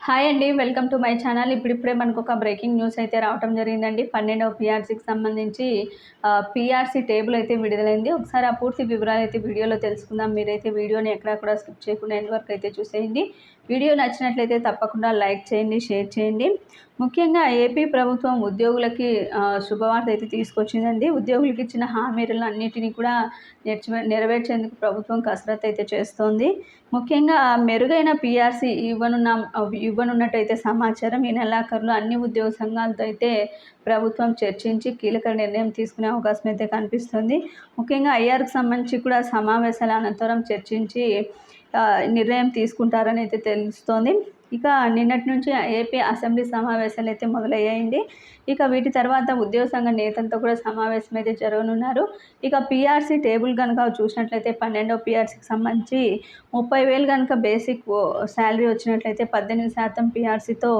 Hi అండి. Welcome to my channel. ఇప్పుడిప్పుడే మనకొక బ్రేకింగ్ న్యూస్ అయితే రావటం జరిగిందండి. 12వ పీఆర్సీకి సంబంధించి పీఆర్సీ టేబుల్ అయితే విడుదలైంది. ఒకసారి ఆ పూర్తి వివరాలైతే వీడియోలో తెలుసుకుందాం. మీరైతే వీడియోని ఎక్కడా కూడా స్కిప్ చేయకుండా ఎండ్ వరకు అయితే చూసేయండి. వీడియో నచ్చినట్లయితే తప్పకుండా లైక్ చేయండి, షేర్ చేయండి. ముఖ్యంగా ఏపీ ప్రభుత్వం ఉద్యోగులకి శుభవార్త అయితే తీసుకొచ్చిందండి. ఉద్యోగులకు ఇచ్చిన హామీలన్నిటినీ కూడా నెరవేర్చేందుకు ప్రభుత్వం కసరత్తు అయితే చేస్తోంది. ముఖ్యంగా మెరుగైన పీఆర్సీ ఇవ్వనున్నట్టయితే సమాచారం. ఈ నెలాఖరులో అన్ని ఉద్యోగ సంఘాలతో అయితే ప్రభుత్వం చర్చించి కీలక నిర్ణయం తీసుకునే అవకాశం అయితే కనిపిస్తుంది. ముఖ్యంగా ఐఆర్కి సంబంధించి కూడా సమావేశాల అనంతరం చర్చించి నిర్ణయం తీసుకుంటారని అయితే తెలుస్తోంది. ఇక నిన్నటి నుంచి ఏపీ అసెంబ్లీ సమావేశాలు అయితే మొదలయ్యాయండి. ఇక వీటి తర్వాత ఉద్యోగ సంఘ నేతలతో కూడా సమావేశం అయితే జరగనున్నారు. ఇక పీఆర్సీ టేబుల్ కనుక చూసినట్లయితే 12వ పీఆర్సీకి సంబంధించి 30,000 కనుక బేసిక్ శాలరీ వచ్చినట్లయితే 18% పీఆర్సీతో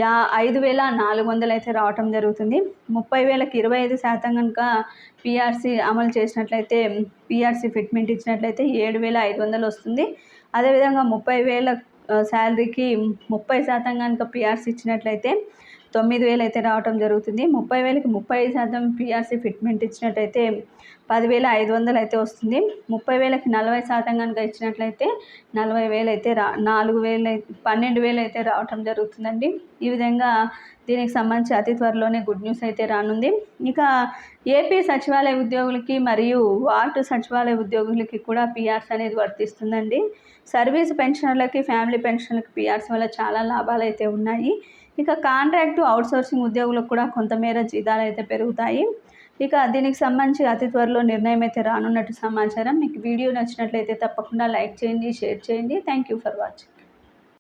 5,400 అయితే రావటం జరుగుతుంది. 30,000కి 25% కనుక పీఆర్సీ అమలు చేసినట్లయితే పీఆర్సీ ఫిట్మెంట్ ఇచ్చినట్లయితే 7,500 వస్తుంది. అదేవిధంగా 30,000 శాలరీకి 30% కనుక పీఆర్సీ ఇచ్చినట్లయితే 9,000 అయితే రావటం జరుగుతుంది. 30,000కి 35% పీఆర్సీ ఫిట్మెంట్ ఇచ్చినట్టయితే 10,500 అయితే వస్తుంది. 30,000కి 40% కనుక ఇచ్చినట్లయితే 40,000 అయితే 12,000 అయితే రావటం జరుగుతుందండి. ఈ విధంగా దీనికి సంబంధించి అతి త్వరలోనే గుడ్ న్యూస్ అయితే రానుంది. ఇక ఏపీ సచివాలయ ఉద్యోగులకి మరియు వార్డు సచివాలయ ఉద్యోగులకి కూడా పీఆర్సీ అనేది వర్తిస్తుందండి. సర్వీస్ పెన్షనర్లకి, ఫ్యామిలీ పెన్షన్లకి పీఆర్సీ వల్ల చాలా లాభాలు అయితే ఉన్నాయి. ఇక కాంట్రాక్టు, అవుట్సోర్సింగ్ ఉద్యోగులకు కూడా కొంతమేర జీతాలు అయితే పెరుగుతాయి. ఇక దీనికి సంబంధించి అతి త్వరలో నిర్ణయం అయితే రానున్నట్టు సమాచారం. మీకు వీడియో నచ్చినట్లయితే తప్పకుండా లైక్ చేయండి, షేర్ చేయండి. Thank you for watching.